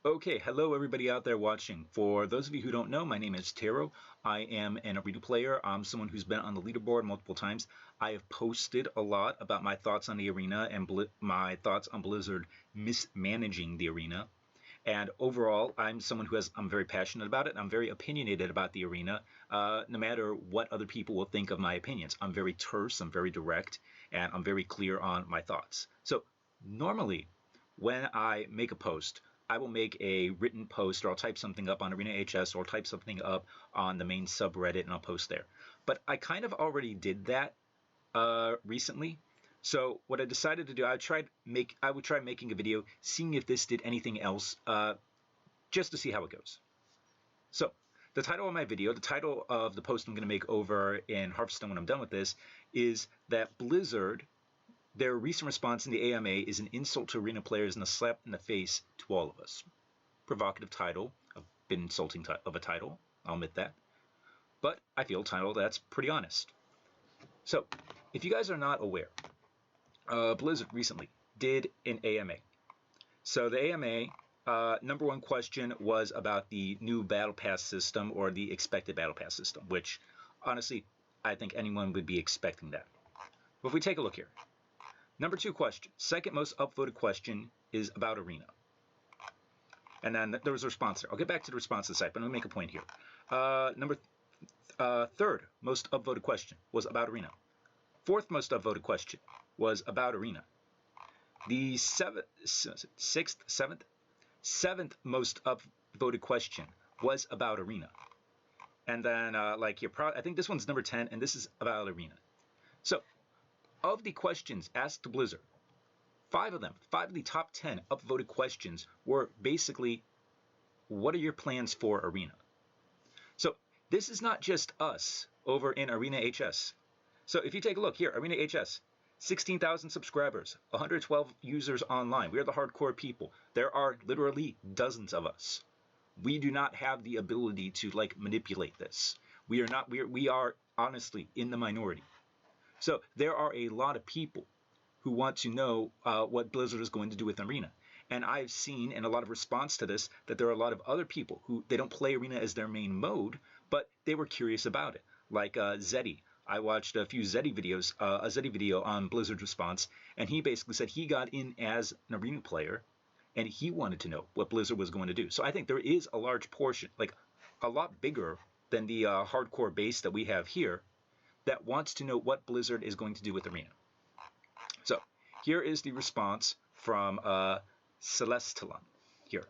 Okay, hello everybody out there watching. For those of you who don't know, my name is Taro. I am an arena player. I'm someone who's been on the leaderboard multiple times. I have posted a lot about my thoughts on the arena and my thoughts on Blizzard mismanaging the arena. And overall, I'm someone I'm very passionate about it. I'm very opinionated about the arena, no matter what other people will think of my opinions. I'm very terse, I'm very direct, and I'm very clear on my thoughts. So normally, when I make a post, I will make a written post, or I'll type something up on Arena HS, or type something up on the main subreddit, and I'll post there. But I kind of already did that recently. So what I decided to do, I would try making a video, seeing if this did anything else, just to see how it goes. So the title of my video, the title of the post I'm going to make over in Hearthstone when I'm done with this, is that Blizzard, their recent response in the AMA is an insult to arena players and a slap in the face to all of us. Provocative title, a bit insulting of a title, I'll admit that. But I feel a title that's pretty honest. So, if you guys are not aware, Blizzard recently did an AMA. So the AMA, number one question was about the new Battle Pass system, or the expected Battle Pass system, which, honestly, I think anyone would be expecting that. But if we take a look here. Number two question, second most upvoted question, is about Arena. And then there was a response there. I'll get back to the response in a sec, but I'm going to make a point here. Third most upvoted question was about Arena. Fourth most upvoted question was about Arena. The seventh most upvoted question was about Arena. And then, I think this one's number 10, and this is about Arena. So, of the questions asked to Blizzard, five of the top 10 upvoted questions were basically, what are your plans for Arena? So this is not just us over in Arena HS. So if you take a look here, Arena HS, 16,000 subscribers, 112 users online. We are the hardcore people. There are literally dozens of us. We do not have the ability to manipulate this. We are honestly in the minority. So there are a lot of people who want to know what Blizzard is going to do with Arena. And I've seen in a lot of response to this that there are a lot of other people who they don't play Arena as their main mode, but they were curious about it. Like Zeddy. I watched a few Zeddy videos, a Zeddy video on Blizzard's response, and he basically said he got in as an Arena player, and he wanted to know what Blizzard was going to do. So I think there is a large portion, a lot bigger than the hardcore base that we have here, that wants to know what Blizzard is going to do with Arena. So here is the response from Celestalon here.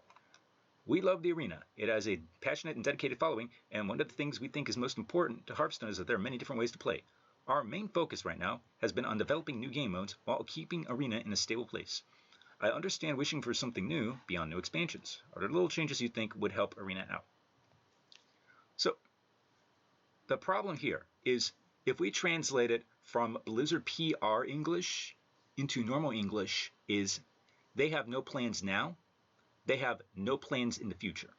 We love the Arena. It has a passionate and dedicated following, and one of the things we think is most important to Hearthstone is that there are many different ways to play. Our main focus right now has been on developing new game modes while keeping Arena in a stable place. I understand wishing for something new beyond new expansions. Are there little changes you think would help Arena out? So the problem here is, if we translate it from Blizzard PR English into normal English, is they have no plans now, they have no plans in the future.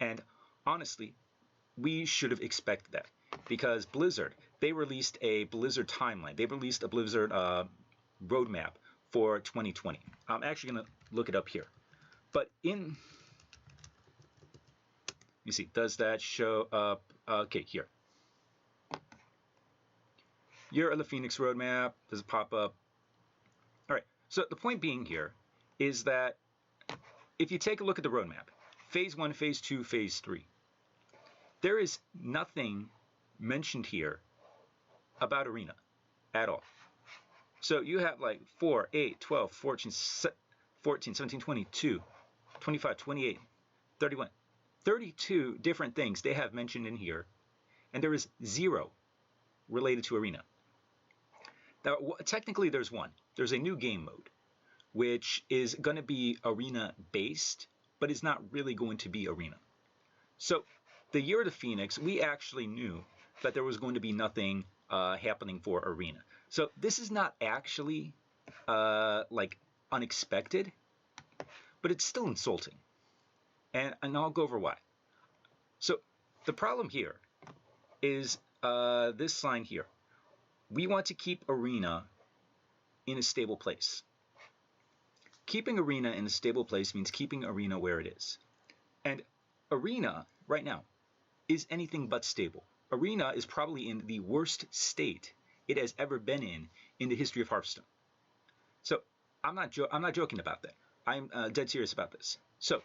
And honestly, we should have expected that, because Blizzard, they released a Blizzard timeline. They released a Blizzard roadmap for 2020. I'm actually going to look it up here. But you see, does that show up? Okay, here. Year of the Phoenix roadmap. Does it pop up? All right. So the point being here is that if you take a look at the roadmap, Phase 1, Phase 2, Phase 3, there is nothing mentioned here about Arena at all. So you have 4, 8, 12, 14, 17, 22, 25, 28, 31, 32 different things they have mentioned in here, and there is zero related to Arena. Now, technically there's one. There's a new game mode, which is going to be Arena-based, but it's not really going to be Arena. So, the Year of the Phoenix, we actually knew that there was going to be nothing happening for Arena. So, this is not actually, unexpected, but it's still insulting. And I'll go over why. So, the problem here is this line here. We want to keep Arena in a stable place. keeping Arena in a stable place means keeping Arena where it is. And Arena, right now, is anything but stable. Arena is probably in the worst state it has ever been in the history of Hearthstone. So I'm not joking about that. I'm dead serious about this. So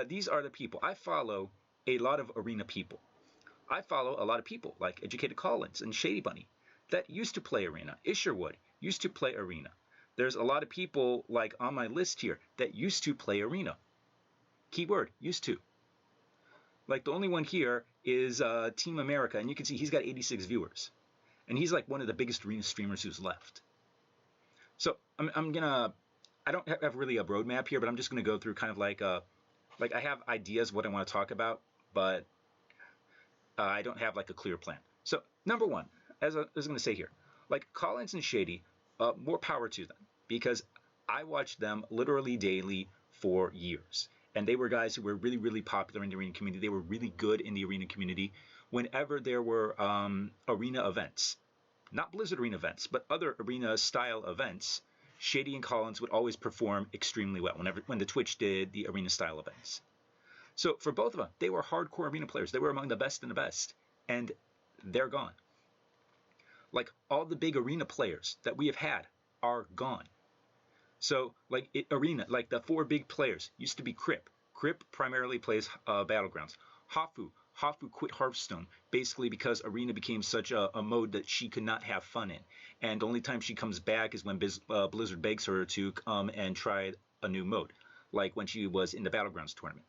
these are the people. I follow a lot of Arena people. I follow a lot of people like Educated Collins and Shady Bunny that used to play Arena. Isherwood used to play Arena. There's a lot of people like on my list here that used to play Arena. Keyword, used to. Like the only one here is Team America, and you can see he's got 86 viewers. And he's like one of the biggest Arena streamers who's left. So I'm gonna, I don't have really a roadmap here, but I'm just gonna go through kind of like I have ideas what I want to talk about, but I don't have like a clear plan. So number one, as I was gonna say here, like Collins and Shady, more power to them, because I watched them literally daily for years. And they were guys who were really, really popular in the Arena community. They were really good in the Arena community. Whenever there were Arena events, not Blizzard Arena events, but other Arena style events, Shady and Collins would always perform extremely well when the Twitch did the Arena style events. So for both of them, they were hardcore Arena players. They were among the best and the best, and they're gone. Like all the big Arena players that we have had are gone. So like Arena, like the four big players used to be Crip. Crip primarily plays Battlegrounds. Hafu quit Hearthstone basically because Arena became such a mode that she could not have fun in. And the only time she comes back is when Blizzard begs her to come and try a new mode, like when she was in the Battlegrounds tournament.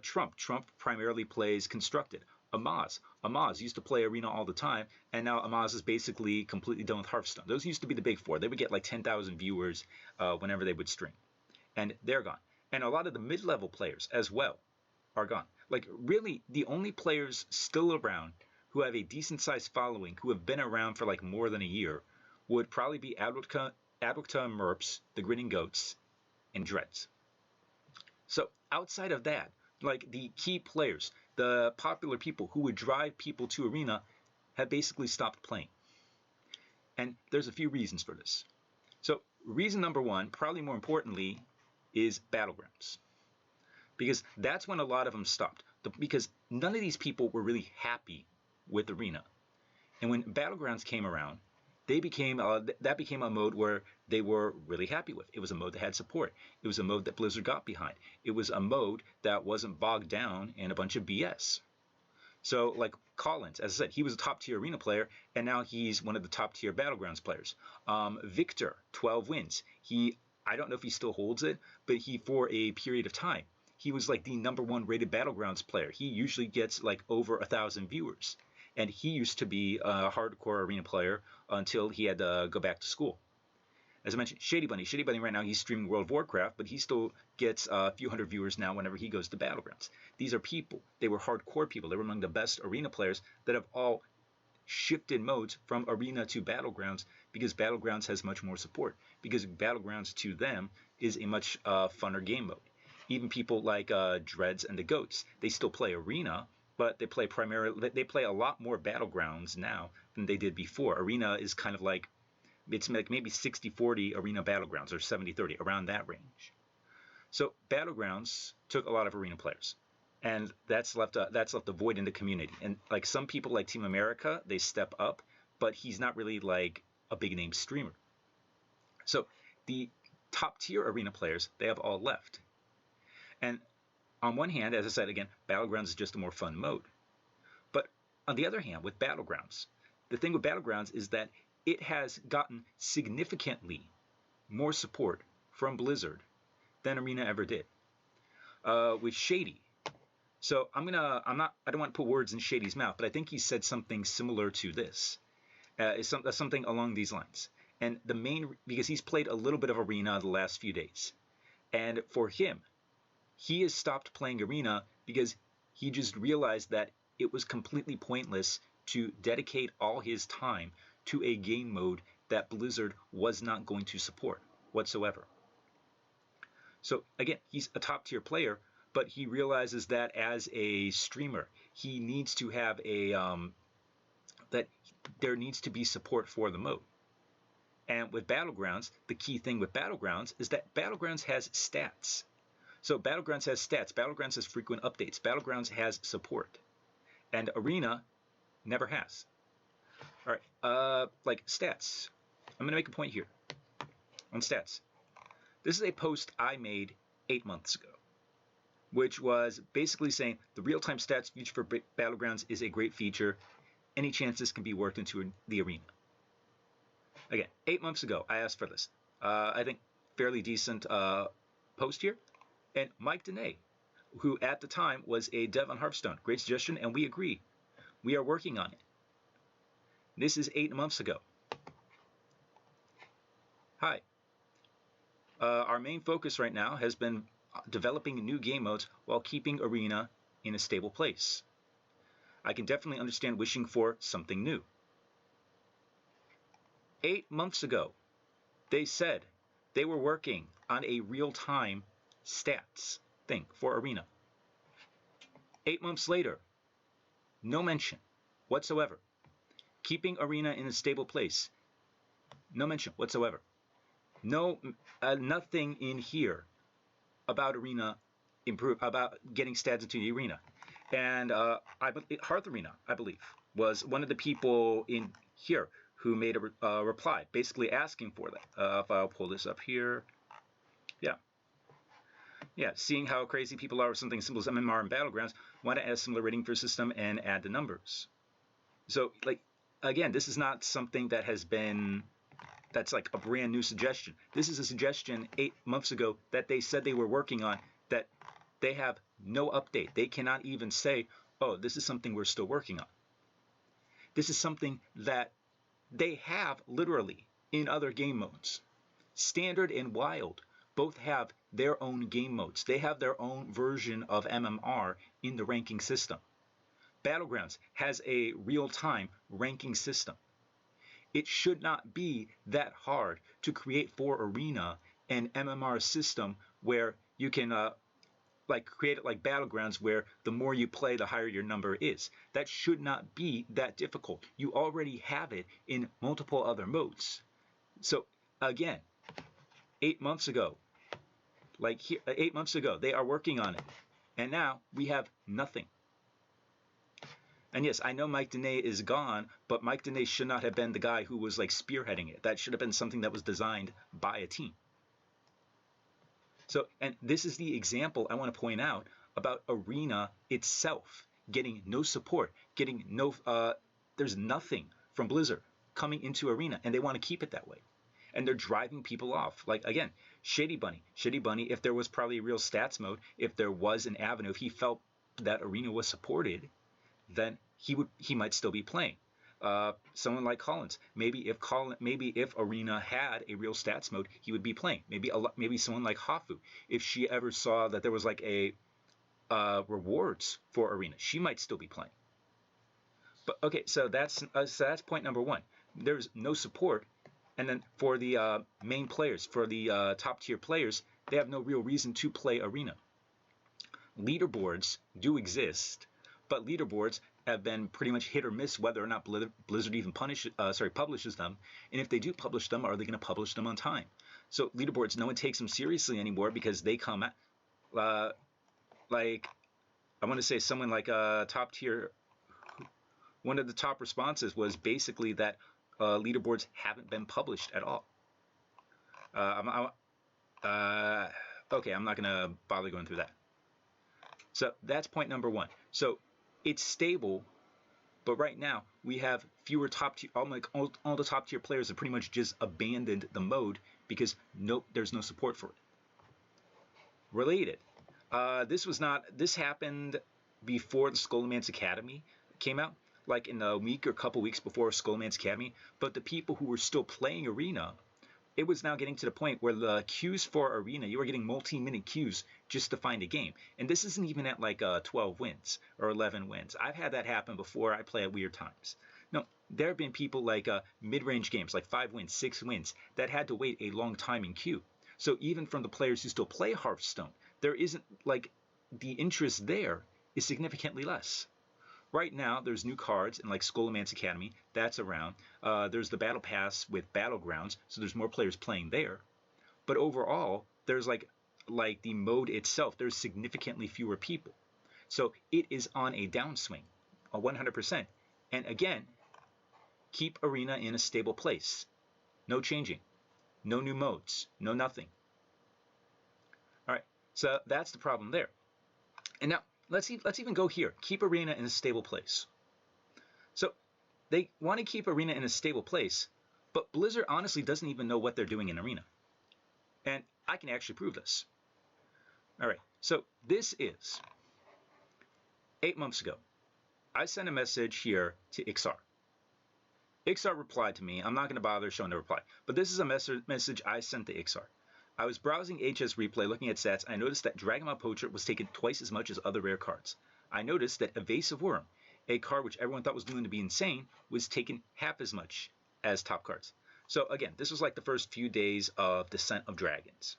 Trump primarily plays Constructed. Amaz used to play Arena all the time, and now Amaz is basically completely done with Hearthstone. Those used to be the big four. They would get like 10,000 viewers whenever they would stream, and they're gone. And a lot of the mid-level players as well are gone. Like really, the only players still around who have a decent-sized following, who have been around for like more than a year, would probably be Adwicta, Merps, the Grinning Goats, and Dreads. So outside of that, like the key players, the popular people who would drive people to Arena, have basically stopped playing. And there's a few reasons for this. So reason number one, probably more importantly, is Battlegrounds. Because that's when a lot of them stopped. Because none of these people were really happy with Arena. And when Battlegrounds came around, that became a mode where they were really happy with. It was a mode that had support. It was a mode that Blizzard got behind. It was a mode that wasn't bogged down in a bunch of BS. So like Collins, as I said, he was a top tier Arena player, and now he's one of the top tier Battlegrounds players. Victor, 12 wins. I don't know if he still holds it, but for a period of time, he was like the #1 rated Battlegrounds player. He usually gets like over 1,000 viewers. And he used to be a hardcore Arena player until he had to go back to school. As I mentioned, Shady Bunny right now, he's streaming World of Warcraft, but he still gets a few hundred viewers now whenever he goes to Battlegrounds. These are people. They were hardcore people. They were among the best Arena players that have all shifted modes from Arena to Battlegrounds because Battlegrounds has much more support. Because Battlegrounds to them is a much funner game mode. Even people like Dreads and the Goats, they still play Arena, but they play a lot more Battlegrounds now than they did before. Arena is kind of like, it's like maybe 60-40 Arena Battlegrounds or 70-30, around that range. So Battlegrounds took a lot of Arena players, and that's left a void in the community. And like some people like Team America, they step up, but he's not really like a big name streamer. So the top tier Arena players, they have all left. And on one hand, as I said again, Battlegrounds is just a more fun mode. But on the other hand, with Battlegrounds, the thing with Battlegrounds is that it has gotten significantly more support from Blizzard than Arena ever did. With Shady. So I don't want to put words in Shady's mouth, but I think he said something similar to this. Something along these lines. And because he's played a little bit of Arena the last few days. And for him, he has stopped playing Arena because he just realized that it was completely pointless to dedicate all his time to a game mode that Blizzard was not going to support whatsoever. So again, he's a top tier player, but he realizes that as a streamer, he needs to have that there needs to be support for the mode. And with Battlegrounds, the key thing with Battlegrounds is that Battlegrounds has stats. So Battlegrounds has stats. Battlegrounds has frequent updates. Battlegrounds has support. And Arena never has. All right, like stats. I'm going to make a point here on stats. This is a post I made 8 months ago, which was basically saying the real-time stats feature for Battlegrounds is a great feature. Any chance this can be worked into the arena? Again, 8 months ago, I asked for this. I think fairly decent post here. And Mike Dene, who at the time was a dev on Hearthstone, great suggestion, and we agree. We are working on it. This is 8 months ago. Hi. Our main focus right now has been developing new game modes while keeping Arena in a stable place. I can definitely understand wishing for something new. 8 months ago, they said they were working on a real-time stats thing for Arena. 8 months later, no mention whatsoever. Keeping Arena in a stable place, no mention whatsoever. No, nothing in here about Arena about getting stats into the Arena. And Hearth Arena, I believe, was one of the people in here who made a reply, basically asking for that. If I'll pull this up here, yeah, seeing how crazy people are with something as simple as MMR and Battlegrounds, want to add a similar rating for a system and add the numbers. So, like, again, this is not something that has been, that's like a brand new suggestion. This is a suggestion 8 months ago that they said they were working on, that they have no update. They cannot even say, oh, this is something we're still working on. This is something that they have literally in other game modes. Standard and Wild both have their own game modes. They have their own version of MMR in the ranking system. Battlegrounds has a real-time ranking system. It should not be that hard to create for Arena an MMR system where you can like create it like Battlegrounds, where the more you play, the higher your number is. That should not be that difficult. You already have it in multiple other modes. So again, 8 months ago, like here, 8 months ago, they are working on it. And now we have nothing. And yes, I know Mike Dene is gone, but Mike Dene should not have been the guy who was like spearheading it. That should have been something that was designed by a team. So, and this is the example I want to point out about Arena itself getting no support, getting no, there's nothing from Blizzard coming into Arena, and they want to keep it that way. And they're driving people off. Like, again, Shady Bunny, if there was probably a real stats mode, if there was an avenue, if he felt that Arena was supported, then he might still be playing. Someone like Collins, maybe if Arena had a real stats mode, he would be playing. Maybe someone like Hafu, if she ever saw that there was like a rewards for Arena, she might still be playing. But okay, so that's point number one. There's no support, and then for the main players, for the top tier players, they have no real reason to play Arena. Leaderboards do exist, but leaderboards have been pretty much hit or miss whether or not Blizzard even publishes them. And if they do publish them, are they going to publish them on time? So leaderboards, no one takes them seriously anymore because they come at, like, I want to say someone like a top tier, one of the top responses was basically that leaderboards haven't been published at all. Okay, I'm not going to bother going through that. So that's point number one. So it's stable, but right now we have fewer top tier. All the top tier players have pretty much just abandoned the mode because there's no support for it. Related, this happened before the Skullman's Academy came out, like in a week or couple weeks before Skullman's Academy. But the people who were still playing Arena, it was now getting to the point where the queues for Arena, you were getting multi-minute queues just to find a game. And this isn't even at like 12 wins or 11 wins. I've had that happen before. I play at weird times. No, there have been people like mid-range games, like 5 wins, 6 wins, that had to wait a long time in queue. So even from the players who still play Hearthstone, there isn't, like, the interest there is significantly less. Right now, there's new cards in like Skullman's Academy. That's around. There's the Battle Pass with Battlegrounds, so there's more players playing there. But overall, there's like the mode itself, there's significantly fewer people. So it is on a downswing, a 100%. And again, keep Arena in a stable place. No changing, no new modes, no nothing. All right, so that's the problem there. And now let's even go here. Keep Arena in a stable place. So they want to keep Arena in a stable place, but Blizzard honestly doesn't even know what they're doing in Arena. And I can actually prove this. All right, so this is 8 months ago. I sent a message here to Ixar. Ixar replied to me. I'm not going to bother showing the reply, but this is a message I sent to Ixar. I was browsing HS Replay, looking at stats. I noticed that Dragonmaw Poacher was taken twice as much as other rare cards. I noticed that Evasive Worm, a card which everyone thought was going to be insane, was taken half as much as top cards. So again, this was like the first few days of Descent of Dragons.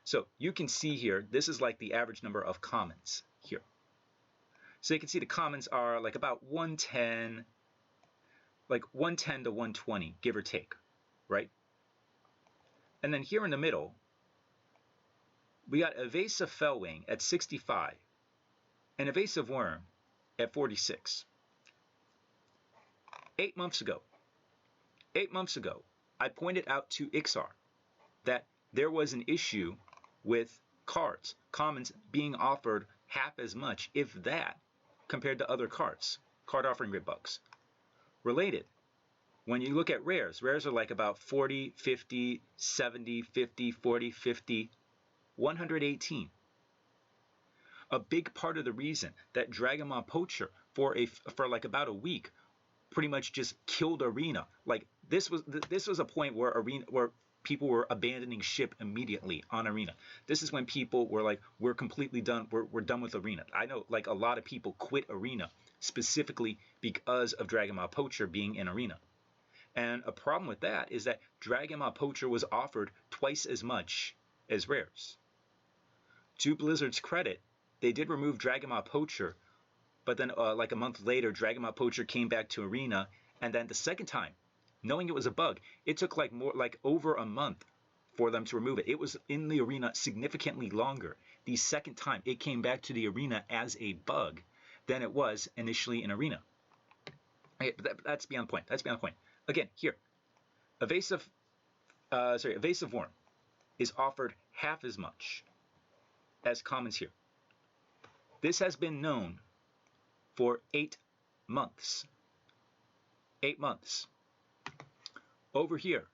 So you can see here, this is like the average number of commons here. So you can see the commons are like about 110, like 110 to 120, give or take, right? And then here in the middle, we got Evasive Fellwing at 65 and Evasive Worm at 46. 8 months ago, I pointed out to Ixar that there was an issue with cards, commons being offered half as much, if that, compared to other cards, card offering rate bugs. Related, when you look at rares are like about 40, 50, 70, 50, 40, 50, 118. A big part of the reason that Dragonmaw Poacher for like about a week pretty much just killed Arena. Like this was a point where people were abandoning ship immediately on Arena. This is when people were like, we're completely done. We're done with Arena. I know like a lot of people quit Arena specifically because of Dragonmaw Poacher being in Arena. And a problem with that is that Dragonmaw Poacher was offered twice as much as rares. To Blizzard's credit, they did remove Dragonmaw Poacher, but then like a month later, Dragonmaw Poacher came back to Arena, and then the second time, knowing it was a bug, it took like over a month for them to remove it. It was in the Arena significantly longer the second time it came back to the Arena as a bug than it was initially in Arena. Okay, but that's beyond the point. That's beyond the point. Again, here, Evasive Worm is offered half as much as commons here. This has been known for 8 months. 8 months. Over here,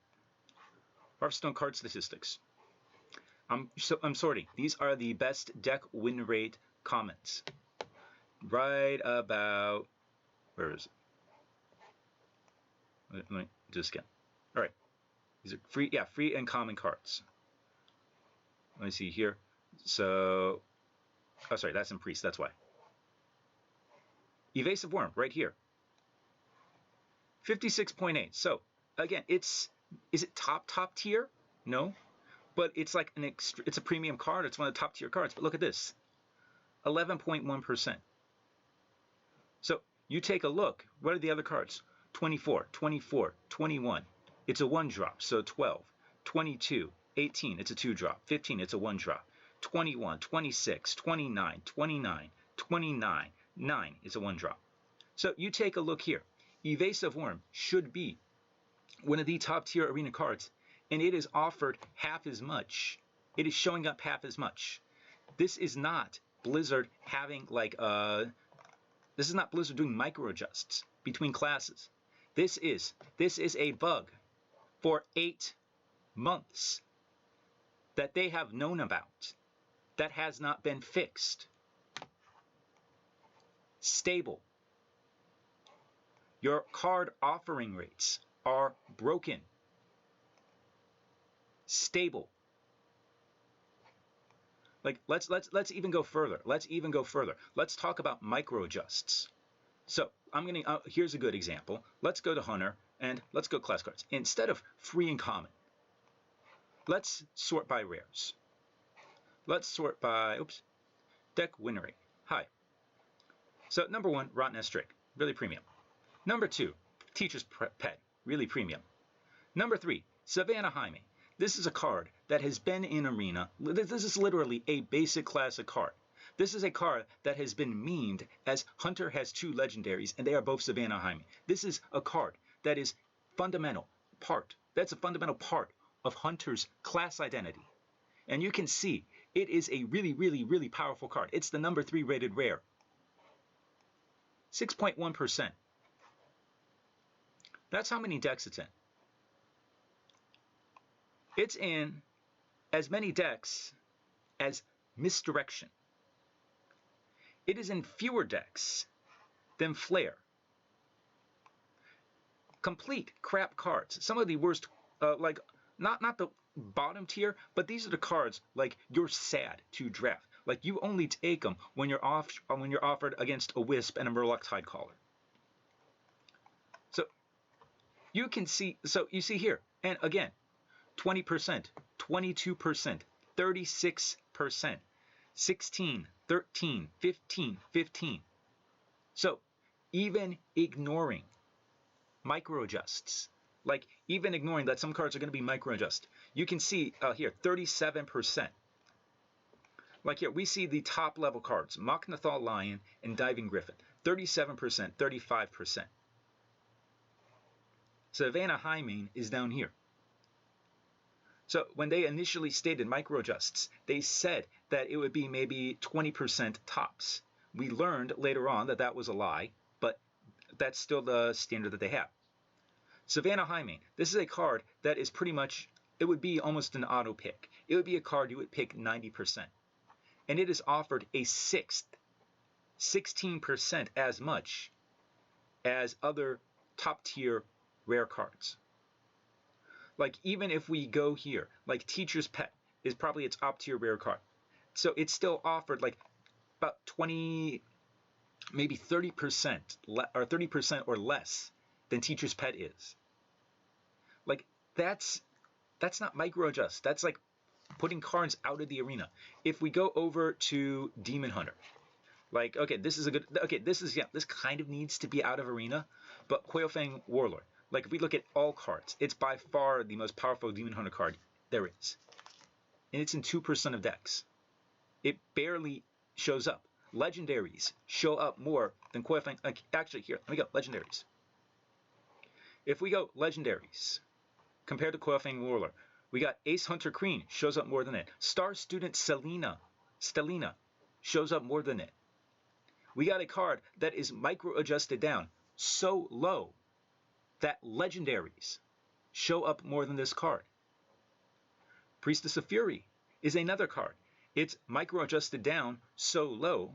Hearthstone card statistics. I'm sorting. These are the best deck win rate comments. Right about, where is it? Let me do this again. All right, these are free and common cards. Let me see here. So, oh sorry, that's in Priest. That's why. Evasive Worm right here. 56.8. So again, is it top tier? No, but it's like it's a premium card. It's one of the top tier cards. But look at this, 11.1%. So you take a look. What are the other cards? 24, 24, 21. It's a 1-drop, so 12. 22, 18. It's a 2-drop. 15. It's a 1-drop. 21, 26, 29, 29, 29. 9 is a 1-drop. So you take a look here. Evasive Worm should be one of the top tier Arena cards, and it is offered half as much. It is showing up half as much. This is not Blizzard having like this is not Blizzard doing micro adjusts between classes. This is a bug for 8 months that they have known about, that has not been fixed. Stable. Your card offering rates are broken. Stable. Like let's even go further. Let's talk about micro adjusts. So I'm gonna here's a good example. Let's go to Hunter and let's go class cards. Instead of free and common, let's sort by rares. Let's sort by deck win rate. Hi. So number 1, Rotten Strict, really premium. Number 2, Teacher's Pet, really premium. Number 3, Savannah Jaime. This is a card that has been in Arena. This is literally a basic classic card. This is a card that has been memed as Hunter has 2 legendaries, and they are both Savannah Jaime. This is a card that is that's a fundamental part of Hunter's class identity. And you can see it is a really, really, really powerful card. It's the number 3 rated rare. 6.1%. That's how many decks it's in. It's in as many decks as Misdirection. It is in fewer decks than Flare. Complete crap cards. Some of the worst, like not the bottom tier, but these are the cards like you're sad to draft. Like you only take them when you're offered against a Wisp and a Murloc Tidecaller. So you can see. So you see here, and again, 20%, 22%, 36%, 16, 13, 15, 15. So even ignoring micro adjusts, like even ignoring that some cards are going to be micro adjust, you can see here 37%. Like here, we see the top level cards, Mok'Nathal Lion and Diving Griffin, 37%, 35%. Savannah Jaime is down here. So when they initially stated micro adjusts, they said that it would be maybe 20% tops. We learned later on that that was a lie, but that's still the standard that they have. Savannah Jaime, this is a card that is pretty much, it would be almost an auto pick. It would be a card you would pick 90%. And it is offered a sixth, 16% as much as other top tier rare cards. Like even if we go here, like Teacher's Pet is probably a top tier rare card. So it's still offered like about 20, maybe 30% or 30% or less than Teacher's Pet is. Like that's not micro adjust. That's like putting cards out of the arena. If we go over to Demon Hunter, like okay, this is a good, okay, this kind of needs to be out of arena, but Coilfang Warlord. Like if we look at all cards, it's by far the most powerful Demon Hunter card there is. And it's in 2% of decks. It barely shows up. Legendaries show up more than Coilfang. Like actually here, let me go, Legendaries. If we go Legendaries, compared to Coilfang Warlord, we got Ace Hunter Queen shows up more than it. Star Student Stellina shows up more than it. We got a card that is micro adjusted down so low that legendaries show up more than this card. Priestess of Fury is another card. It's micro adjusted down so low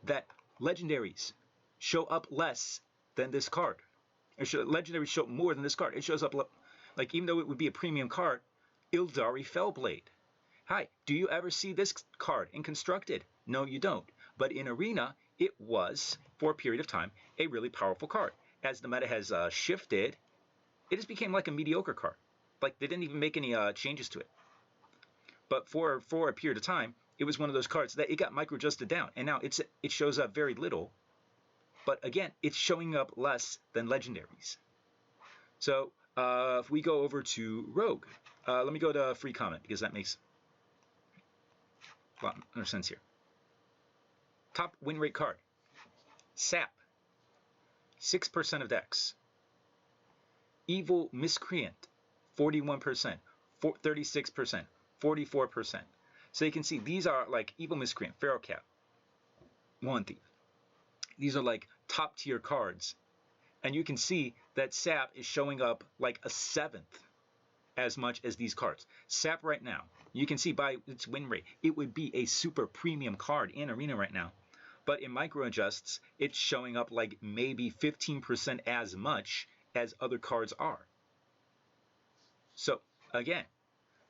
that legendaries show up less than this card. Legendaries show more than this card. It shows up like even though it would be a premium card, Ildari Fellblade. Hi, do you ever see this card in Constructed? No, you don't. But in Arena, it was, for a period of time, a really powerful card. As the meta has shifted, it just became like a mediocre card. Like they didn't even make any changes to it. But for a period of time, it was one of those cards that it got micro adjusted down, and now it shows up very little. But again, it's showing up less than legendaries. So if we go over to Rogue, let me go to free comment because that makes a lot more sense here. Top win rate card, Sap. 6% of decks. Evil Miscreant, 41%, 36%, 44%. So you can see these are like Evil Miscreant, Feral Cat, One Thief. These are like top tier cards. And you can see that Sap is showing up like a seventh as much as these cards. Sap right now, you can see by its win rate, it would be a super premium card in Arena right now. But in micro adjusts, it's showing up like maybe 15% as much as other cards are. So again,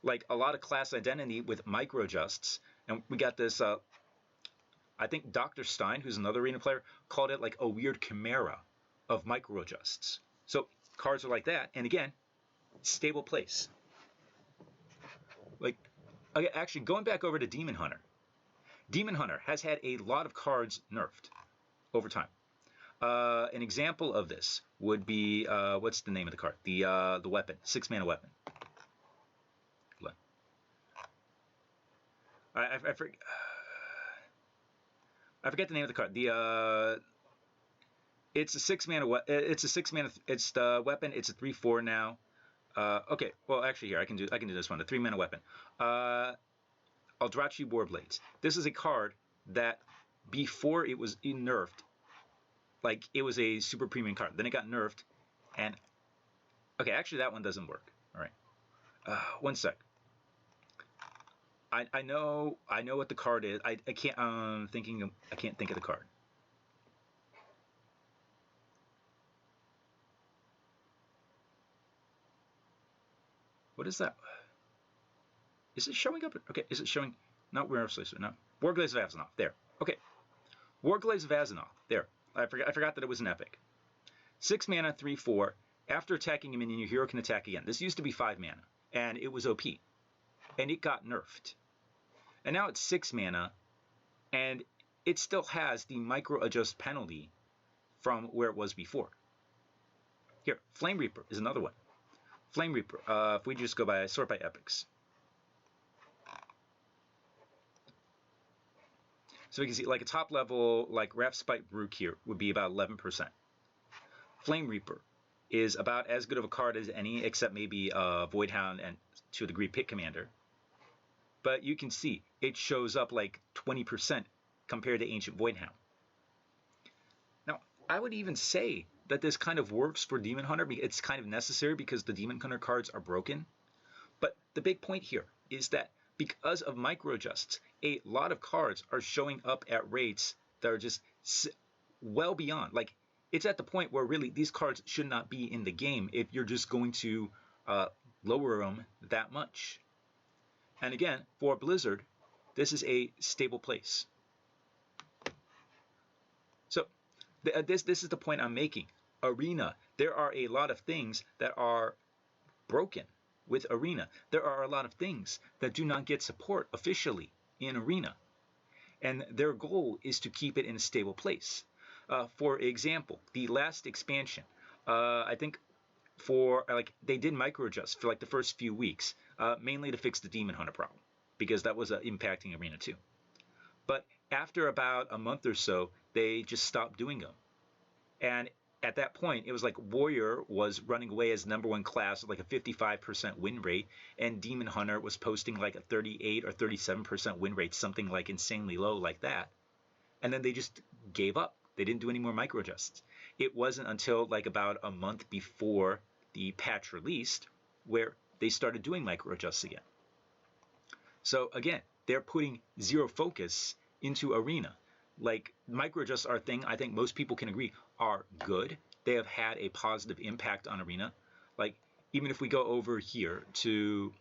like a lot of class identity with micro adjusts, and we got this, I think Dr. Stein, who's another Arena player, called it like a weird chimera of micro adjusts. So cards are like that, and again, stable place. Like, actually going back over to Demon Hunter. Demon Hunter has had a lot of cards nerfed. over time. An example of this would be what's the name of the card? The weapon, 6-mana weapon. I forget the name of the card. It's a 6-mana. It's a 6-mana. It's the weapon. It's a 3/4 now. Okay. Well, actually, here I can do this one. A 3-mana weapon. Eldrazi Warblades. This is a card that before it was nerfed, like it was a super premium card. Then it got nerfed, and okay, actually that one doesn't work. All right. One sec. I know what the card is. I can't. I can't think of the card. What is that? Is it showing up? Okay, is it showing? Not Werewolf Slayer. No. Warglaze of Azzinoth. There. Okay. Warglaze of Azzinoth. There. I forgot that it was an epic. 6 mana, 3/4. After attacking a minion, your hero can attack again. This used to be 5 mana, and it was OP. And it got nerfed. And now it's 6 mana, and it still has the micro adjust penalty from where it was before. Here, Flame Reaper is another one. Flame Reaper, if we just go by sort by epics. So we can see like a top level, like Raftspite Rook here would be about 11%. Flame Reaper is about as good of a card as any, except maybe Voidhound and to a degree Pit Commander. But you can see it shows up like 20% compared to Ancient Voidhound. Now, I would even say that this kind of works for Demon Hunter. It's kind of necessary because the Demon Hunter cards are broken. But the big point here is that because of micro adjusts, a lot of cards are showing up at rates that are just well beyond. Like, it's at the point where really these cards should not be in the game if you're just going to lower them that much. And again, for Blizzard, this is a stable place. So this is the point I'm making. Arena, there are a lot of things that are broken with Arena. There are a lot of things that do not get support officially in Arena. And their goal is to keep it in a stable place. For example, the last expansion, I think for like they did micro adjust for like the first few weeks, mainly to fix the Demon Hunter problem, because that was impacting Arena too. But after about a month or so, they just stopped doing them. And at that point, it was like Warrior was running away as #1 class with like a 55% win rate, and Demon Hunter was posting like a 38 or 37% win rate, something like insanely low like that. And then they just gave up. They didn't do any more micro adjusts. It wasn't until like about a month before the patch released where they started doing micro adjusts again. So again, they're putting zero focus into Arena. Like, micro adjusts are a thing I think most people can agree are good. They have had a positive impact on Arena. Like, even if we go over here to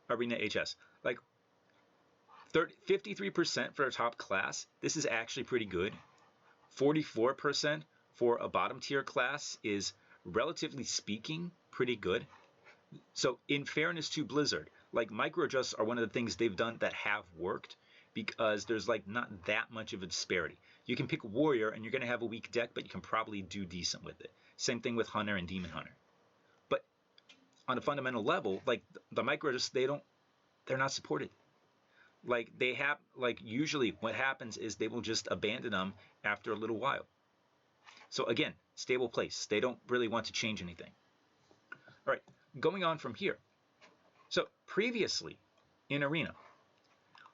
Arena HS, like 53% for a top class, this is actually pretty good. 44% for a bottom tier class is, relatively speaking, pretty good. So in fairness to Blizzard, like micro adjusts are one of the things they've done that have worked, because there's like not that much of a disparity. You can pick Warrior and you're going to have a weak deck, but you can probably do decent with it. Same thing with Hunter and Demon Hunter. But on a fundamental level, like the micro adjusts, they're not supported. Like they have, like usually what happens is they will just abandon them after a little while. So again, stable place. They don't really want to change anything. All right, going on from here. So previously in Arena,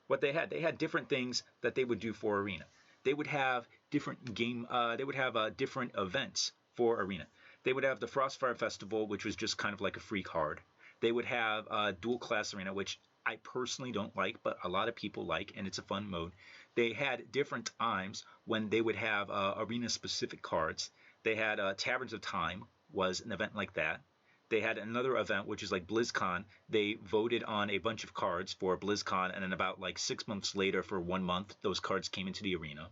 what they had different things that they would do for Arena. They would have different different events for Arena. They would have the Frostfire Festival, which was just kind of like a free card. They would have Dual Class Arena, which I personally don't like, but a lot of people like, and it's a fun mode. They had different times when they would have Arena-specific cards. They had Taverns of Time was an event like that. They had another event, which is like BlizzCon. They voted on a bunch of cards for BlizzCon, and then about like 6 months later, for 1 month, those cards came into the Arena.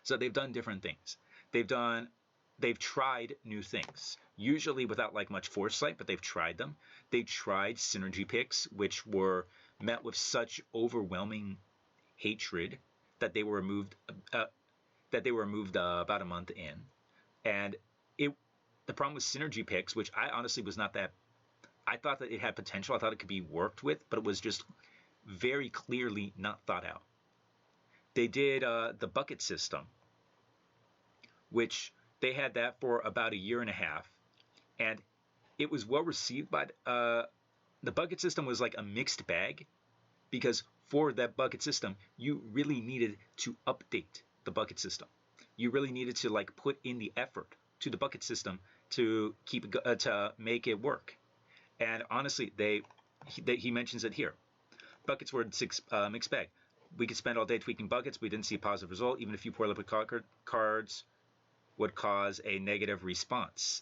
So they've done different things. They've tried new things, usually without like much foresight, but they've tried them. They tried synergy picks, which were met with such overwhelming hatred that they were removed about a month in, and the problem with synergy picks, which I honestly was not that. I thought that it had potential. I thought it could be worked with, but it was just very clearly not thought out. They did the bucket system, which they had that for about a year and a half, and it was well received. But the bucket system was like a mixed bag, because for that bucket system, you really needed to update the bucket system. You really needed to like put in the effort to the bucket system to keep it, to make it work. And honestly, he mentions it here. Buckets were mixed bag. We could spend all day tweaking buckets. We didn't see a positive result. Even a few poorly put cards would cause a negative response.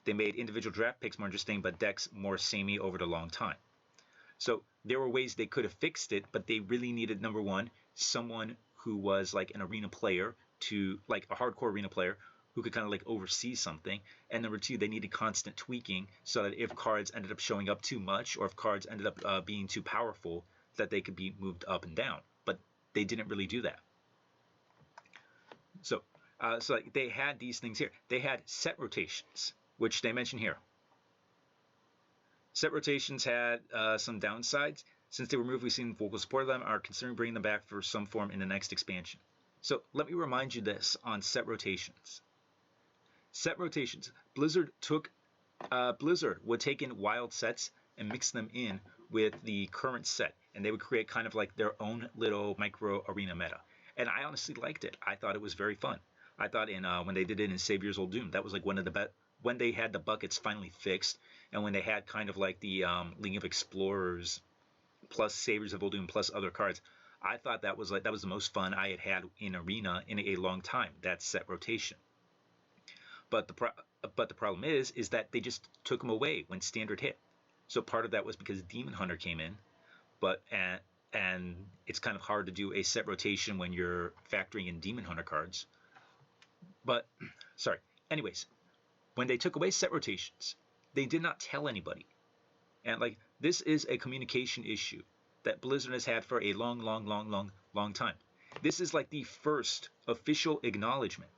They made individual draft picks more interesting, but decks more samey over the long time. So there were ways they could have fixed it, but they really needed, number one, someone who was like an arena player, to like a hardcore arena player who could kind of like oversee something. And number two, they needed constant tweaking so that if cards ended up showing up too much, or if cards ended up being too powerful, that they could be moved up and down. But they didn't really do that. So like they had these things here. They had set rotations, which they mention here. Set rotations had some downsides. Since they were removed, we've seen vocal support of them, are considering bringing them back for some form in the next expansion. So let me remind you this on set rotations. Set rotations. Blizzard would take in wild sets and mix them in with the current set, and they would create kind of like their own little micro arena meta. And I honestly liked it. I thought it was very fun. I thought when they did it in Savior's Old Doom, that was like one of the best. When they had the buckets finally fixed, and when they had kind of like the League of Explorers plus Saviors of Old Doom plus other cards, I thought that was the most fun I had in Arena in a long time. That set rotation. But the problem is that they just took them away when Standard hit. So part of that was because Demon Hunter came in, and it's kind of hard to do a set rotation when you're factoring in Demon Hunter cards. But sorry. Anyways. When they took away set rotations, they did not tell anybody. And like this is a communication issue that Blizzard has had for a long time. This is like the first official acknowledgement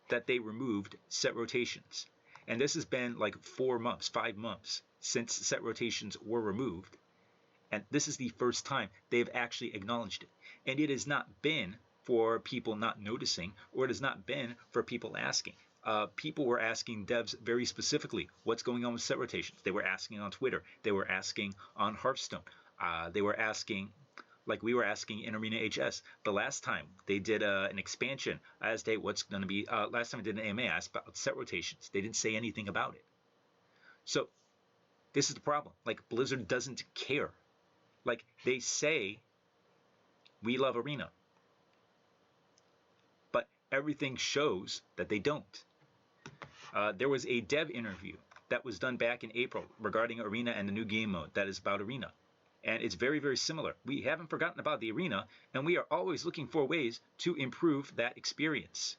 that they removed set rotations. And this has been like 4 months, 5 months since set rotations were removed. And this is the first time they've actually acknowledged it. And it has not been for people not noticing, or it has not been for people asking. People were asking devs very specifically what's going on with set rotations. They were asking on Twitter. They were asking on Hearthstone. They were asking, like we were asking in Arena HS. The last time they did an expansion, I asked, hey, what's going to be, last time I did an AMA, I asked about set rotations. They didn't say anything about it. So this is the problem. Like Blizzard doesn't care. Like they say, we love Arena. But everything shows that they don't. There was a dev interview that was done back in April regarding Arena and the new game mode that is about Arena. And it's very, very similar. We haven't forgotten about the Arena, and we are always looking for ways to improve that experience.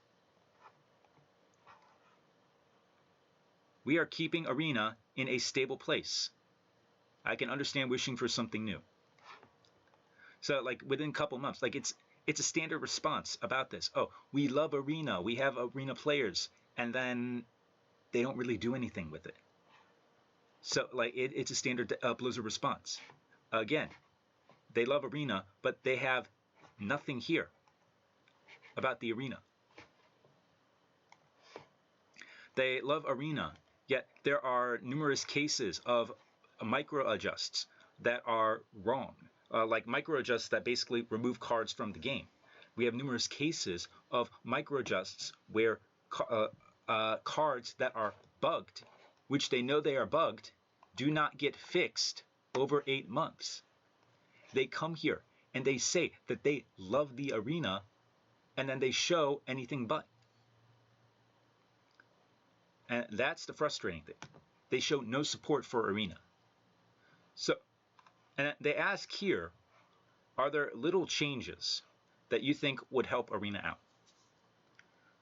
We are keeping Arena in a stable place. I can understand wishing for something new. So like within a couple months, like it's a standard response about this. Oh, we love Arena. We have Arena players. And then they don't really do anything with it. So like it's a standard Blizzard response. Again, they love Arena, but they have nothing here about the Arena. They love Arena, yet there are numerous cases of micro adjusts that are wrong. Like micro adjusts that basically remove cards from the game. We have numerous cases of micro adjusts where cards that are bugged, which they know they are bugged, do not get fixed over 8 months. They come here and they say that they love the Arena, and then they show anything but. And that's the frustrating thing. They show no support for Arena. So, and they ask here, are there little changes that you think would help Arena out?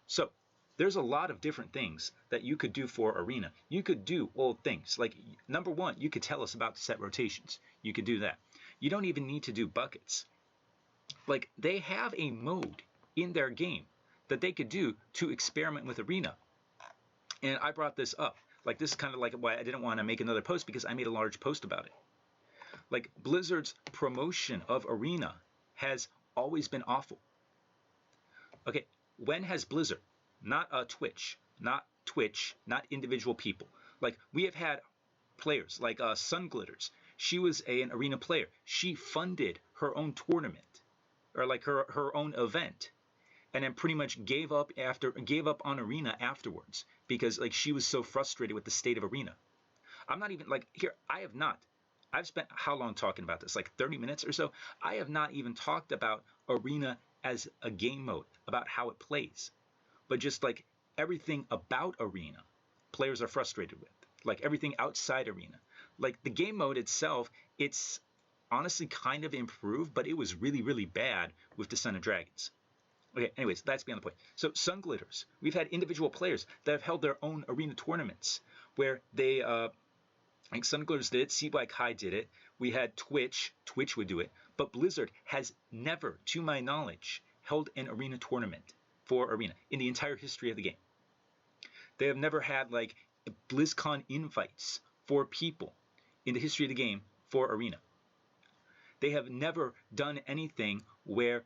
So, there's a lot of different things that you could do for Arena. You could do old things. Like, number one, you could tell us about the set rotations. You could do that. You don't even need to do buckets. like they have a mode in their game that they could do to experiment with Arena. And I brought this up. Like this is kind of like why I didn't want to make another post, because I made a large post about it. Like Blizzard's promotion of Arena has always been awful. Okay, when has Blizzard, not Twitch, not individual people, like we have had players like Sun Glitters. She was an Arena player. She funded her own tournament, or like her own event, and then pretty much gave up on Arena afterwards, because like she was so frustrated with the state of Arena. I'm not even like here. I've spent how long talking about this? Like 30 minutes or so. I have not even talked about Arena as a game mode, about how it plays, but just like everything about Arena, players are frustrated with. Like everything outside Arena. Like the game mode itself, it's honestly kind of improved, but it was really, really bad with Descent of Dragons. Okay, anyways, that's beyond the point. So Sun Glitters, we've had individual players that have held their own Arena tournaments where they, like Sun Glitters did it, CY Kai did it. We had Twitch would do it, but Blizzard has never, to my knowledge, held an Arena tournament for Arena in the entire history of the game. They have never had like BlizzCon invites for people in the history of the game for Arena. They have never done anything where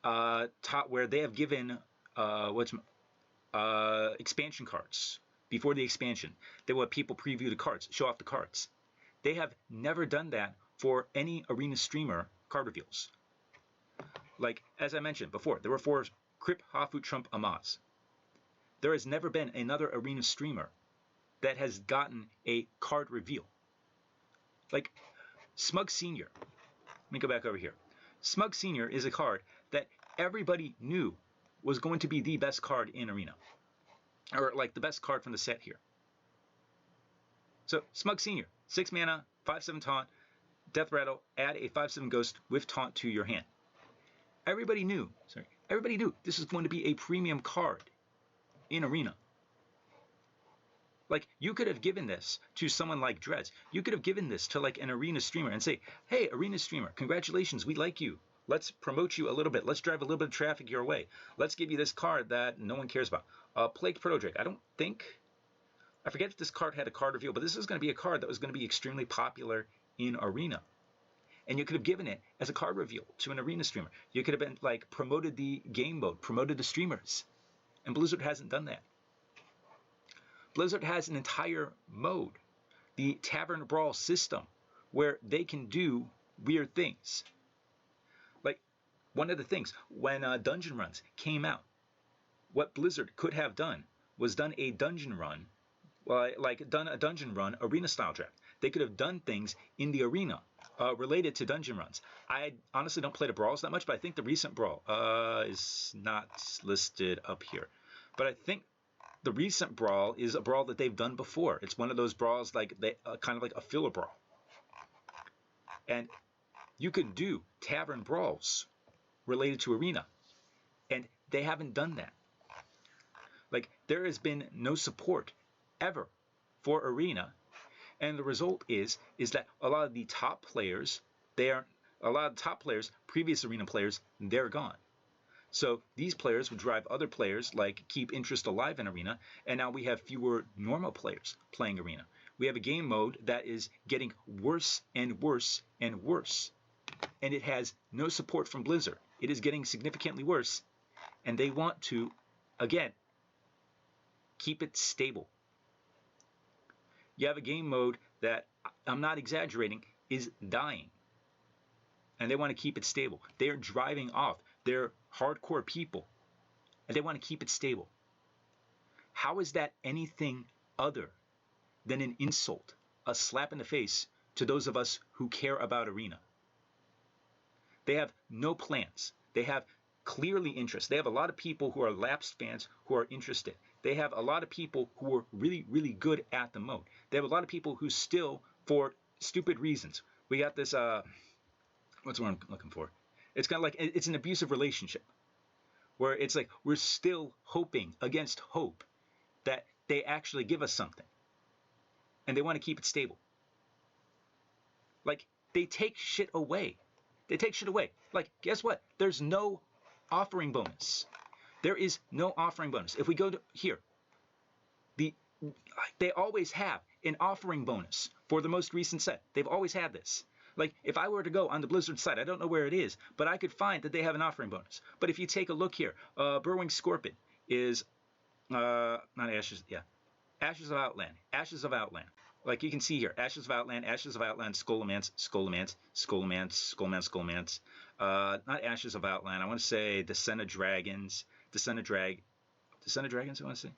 they have given expansion cards before the expansion. They will have people preview the cards, show off the cards. They have never done that for any Arena streamer card reveals. Like, as I mentioned before, there were 4 Crip, Hafu, Trump, Amaz. There has never been another Arena streamer that has gotten a card reveal. Like, Smug Senior. Let me go back over here. Smug Senior is a card that everybody knew was going to be the best card in Arena. Or, like, the best card from the set here. So, Smug Senior, 6 mana, 5/7 taunt, Death Rattle, add a 5/7 ghost with taunt to your hand. Everybody knew this was going to be a premium card in Arena. Like, you could have given this to someone like Dreads. You could have given this to like an Arena streamer and say, hey, Arena streamer, congratulations, we like you. Let's promote you a little bit. Let's drive a little bit of traffic your way. Let's give you this card that no one cares about. Plagued Proto-Drake. I forget if this card had a card reveal, but this is going to be a card that was going to be extremely popular in Arena. And you could have given it as a card reveal to an Arena streamer. You could have been like promoted the game mode, promoted the streamers. And Blizzard hasn't done that. Blizzard has an entire mode, the Tavern Brawl system, where they can do weird things. Like, one of the things, when Dungeon Runs came out, what Blizzard could have done was done a dungeon run, Arena-style draft. They could have done things in the Arena related to Dungeon Runs. I honestly don't play the Brawls that much, but I think the recent Brawl is not listed up here. But I think the recent Brawl is a Brawl that they've done before. It's one of those Brawls like kind of like a filler Brawl. And you can do Tavern Brawls related to Arena. And they haven't done that. Like, there has been no support ever for Arena. And the result is that a lot of the top players, previous Arena players, they're gone. So these players would drive other players, like keep interest alive in Arena, and now we have fewer normal players playing Arena. We have a game mode that is getting worse and worse and worse, and it has no support from Blizzard. It is getting significantly worse, and they want to, again, keep it stable. You have a game mode that, I'm not exaggerating, is dying, and they want to keep it stable. They are driving off their hardcore people, and they want to keep it stable. How is that anything other than an insult, a slap in the face to those of us who care about Arena? They have no plans. They have clearly interest. They have a lot of people who are lapsed fans who are interested. They have a lot of people who are really, really good at the mode. They have a lot of people who still, for stupid reasons, we got this, what's the word I'm looking for? It's kind of like, it's an abusive relationship where it's like we're still hoping against hope that they actually give us something, and they want to keep it stable. Like, they take shit away. They take shit away. Like, guess what? There's no offering bonus. There is no offering bonus. If we go to here, they always have an offering bonus for the most recent set. They've always had this. Like, if I were to go on the Blizzard site, I don't know where it is, but I could find that they have an offering bonus. But if you take a look here, Burrowing Scorpion is, not Ashes, yeah, Ashes of Outland, Ashes of Outland. Like you can see here, Ashes of Outland, Skullomance, not Ashes of Outland. I want to say Descent of Dragons, Descent of Dragons, I want to say.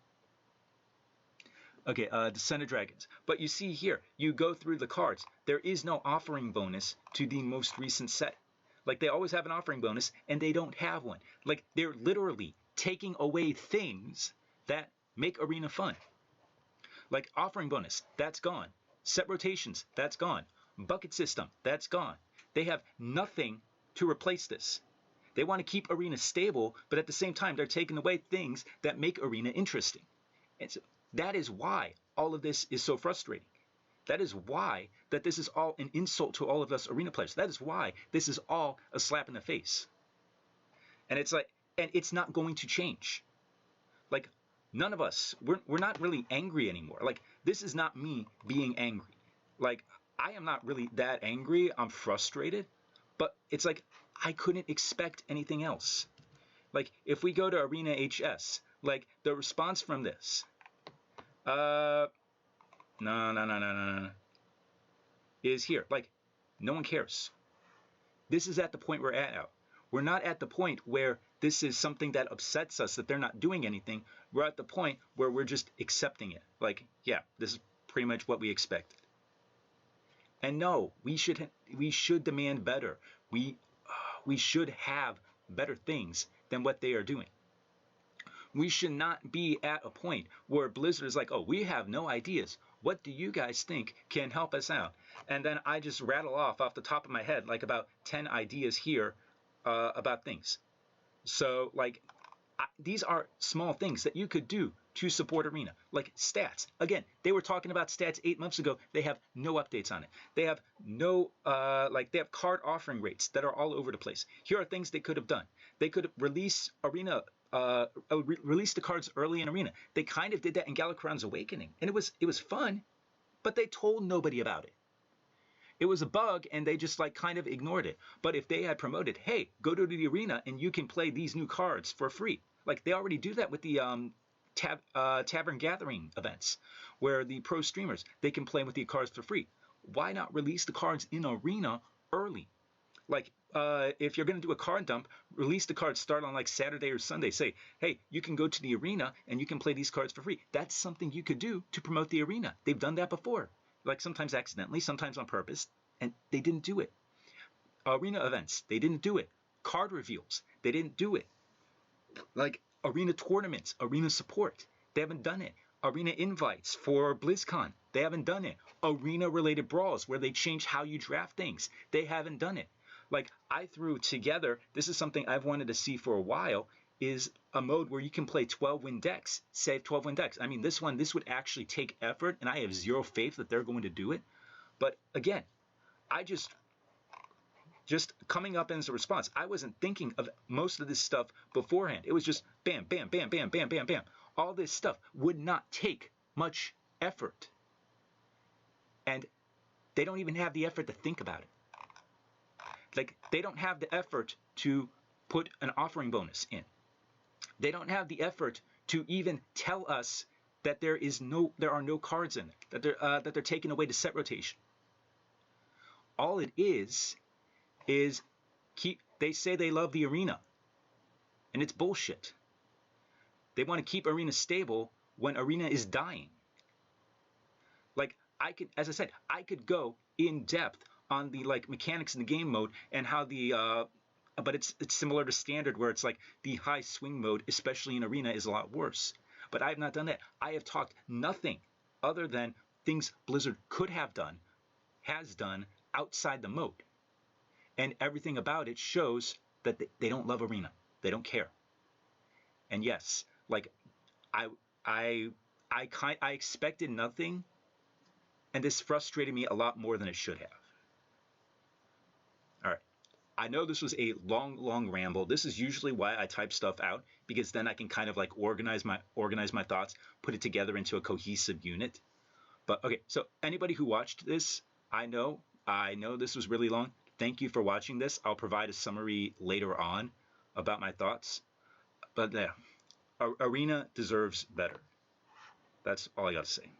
Okay, Descent of Dragons. But you see here, you go through the cards. There is no offering bonus to the most recent set. Like, they always have an offering bonus, and they don't have one. Like, they're literally taking away things that make Arena fun. Like, offering bonus, that's gone. Set rotations, that's gone. Bucket system, that's gone. They have nothing to replace this. They want to keep Arena stable, but at the same time, they're taking away things that make Arena interesting. And so, that is why all of this is so frustrating. That is why that this is all an insult to all of us Arena players. That is why this is all a slap in the face. And it's like, and it's not going to change. Like, none of us, we're not really angry anymore. Like, this is not me being angry. Like, I am not really that angry. I'm frustrated. But it's like, I couldn't expect anything else. Like, if we go to Arena HS, like, the response from this, no, is here. Like, no one cares. This is at the point we're at now. We're not at the point where this is something that upsets us, that they're not doing anything. We're at the point where we're just accepting it. Like, yeah, this is pretty much what we expected. And no, we should demand better. We should have better things than what they are doing. We should not be at a point where Blizzard is like, oh, we have no ideas. What do you guys think can help us out? And then I just rattle off the top of my head like about 10 ideas here about things. So like these are small things that you could do to support Arena. Like stats. Again, they were talking about stats 8 months ago. They have no updates on it. They have no, they have card offering rates that are all over the place. Here are things they could have done. They could release Arena release the cards early in Arena. They kind of did that in Battlegrounds Awakening, and it was fun, but they told nobody about it. It was a bug, and they just like kind of ignored it. But if they had promoted, hey, go to the Arena and you can play these new cards for free. Like they already do that with the Tavern Gathering events, where the pro streamers, they can play with the cards for free. Why not release the cards in Arena early? Like, if you're going to do a card dump, release the cards, start on like Saturday or Sunday. Say, hey, you can go to the Arena and you can play these cards for free. That's something you could do to promote the Arena. They've done that before, like sometimes accidentally, sometimes on purpose, and they didn't do it. Arena events, they didn't do it. Card reveals, they didn't do it. Like Arena tournaments, Arena support, they haven't done it. Arena invites for BlizzCon, they haven't done it. Arena-related brawls where they change how you draft things, they haven't done it. Like I threw together, this is something I've wanted to see for a while, is a mode where you can play 12-win decks, save 12-win decks. I mean, this would actually take effort, and I have zero faith that they're going to do it. But again, I just coming up as a response, I wasn't thinking of most of this stuff beforehand. It was just bam, bam, bam, bam, bam, bam, bam. All this stuff would not take much effort. And they don't even have the effort to think about it. Like, they don't have the effort to put an offering bonus in. They don't have the effort to even tell us that there are no cards in it, that they're taking away the set rotation. All it is they say they love the Arena, and it's bullshit. They want to keep Arena stable when Arena is dying. Like, as I said, I could go in depth on the like mechanics in the game mode and how the but it's similar to standard, where it's like the high swing mode, especially in Arena, is a lot worse. But I have not done that. I have talked nothing other than things Blizzard could have done, has done outside the mode, and everything about it shows that they don't love Arena. They don't care. And yes, like I expected nothing, and this frustrated me a lot more than it should have. All right. I know this was a long ramble. This is usually why I type stuff out, because then I can kind of like organize my thoughts, put it together into a cohesive unit. But okay, so anybody who watched this, I know this was really long. Thank you for watching this. I'll provide a summary later on about my thoughts. But yeah, Arena deserves better. That's all I got to say.